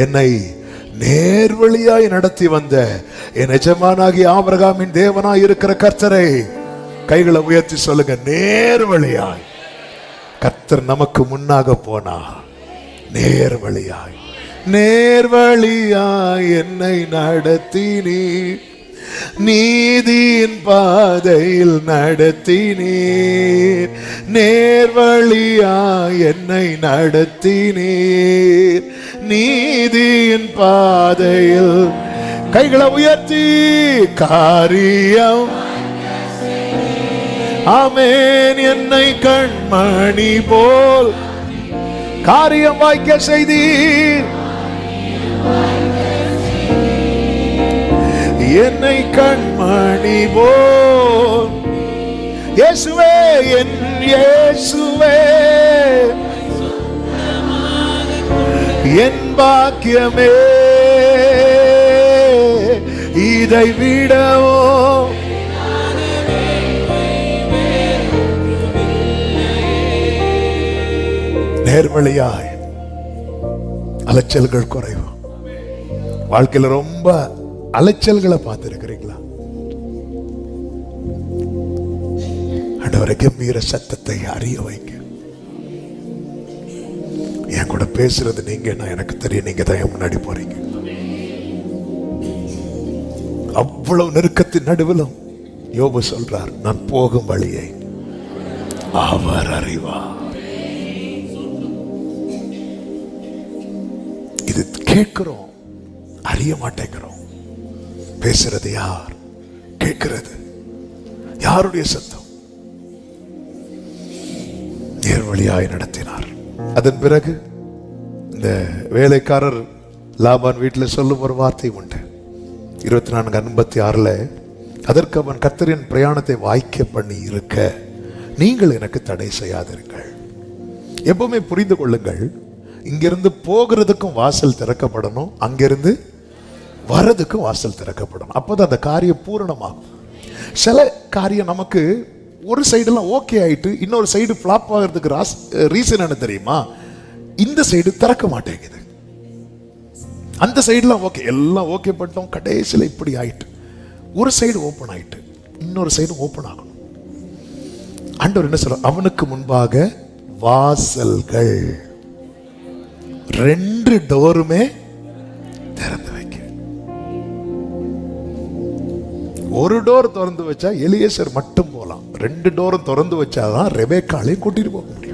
என்னை நேர்வழியாய் நடத்தி வந்த என் எஜமானாகி ஆபிரகாமின் தேவனாய் இருக்கிற கர்த்தரை கைகளை உயர்த்தி சொல்லுங்க. நேர்வழியாய் கர்த்தர் நமக்கு முன்னாக போனா நேர்வழியாய் நேர்வழியாய் என்னை நடத்தினீர், நீதியின் பாதையில் நடத்தினீர், நேர்வழியாய் என்னை நடத்தினீர், நீதியின் பாதையில். கைகளை உயர்த்தி காரியம் ஆமென் என்னை கண்மணி போல் காரியம் வாய்க்க செய்தீர், என்னை கண்மணி போல். இயேசுவே என் இயேசுவே என் பாக்கியமே, இதை விடவோ நேர்வழியாய் அலைச்சல்கள் குறைவு. வாழ்க்கையில ரொம்ப அலைச்சல்களை பார்த்திருக்கிறீங்களா? ஆண்டவரே கம்பீர சத்தத்தை அறிய வைக்க. என் கூட பேசுறது நீங்க, நான் எனக்கு தெரியும் நீங்க தான் முன்னாடி போறீங்க. அவ்வளவு நெருக்கத்தின் நடுவிலும் யோபு சொல்றார், நான் போகும் வழியை அவர் அறிவார். இது கேட்கிறோம், அறிய மாட்டேங்கிறோம். பேசுறது யார்? கேட்கிறது யாருடைய சத்தம்? நேர்வழியாய் நடத்தினார். அதன் பிறகு இந்த வேலைக்காரர் லாபான் வீட்டில் சொல்லும் ஒரு வார்த்தை உண்டு. 24:56 அதற்கு அவன், கர்த்தரின் பிரயாணத்தை வாய்க்க பண்ணி இருக்க நீங்கள் எனக்கு தடை செய்யாதிருங்கள். எப்பவுமே புரிந்து கொள்ளுங்கள், இங்கிருந்து போகிறதுக்கும் வாசல் திறக்கப்படணும், அங்கிருந்து வரதுக்கும் வாசல் திறக்கப்படணும். அப்போதான் அந்த காரியம் பூரணமாகும். சில காரியம் நமக்கு ஒரு சைடெல்லாம் ஓகே ஆயிட்டு இன்னொரு சைடு ஃபிளாப் ஆகிறதுக்கு ரீசன் என்ன தெரியுமா? இந்த சைடு திறக்க மாட்டேங்குது. அந்த சைடுலாம் ஓகே, எல்லாம் ஓகே பண்ணிட்டோம், கடைசியில் இப்படி ஆயிட்டு ஒரு சைடு ஓப்பன் ஆயிட்டு இன்னொரு சைடு ஓப்பன் ஆகணும். ஆண்டவர் என்ன சொல்ற? அவனுக்கு முன்பாக வாசல்கள் 2 டோருமே திறந்து வைக்க. ஒரு டோர் திறந்து வச்சா எலியேசர் மட்டும் போலாம், 2 டோரும் திறந்து வச்சாதான் ரெபேக்காளையும் கூட்டிட்டு போக முடியும்.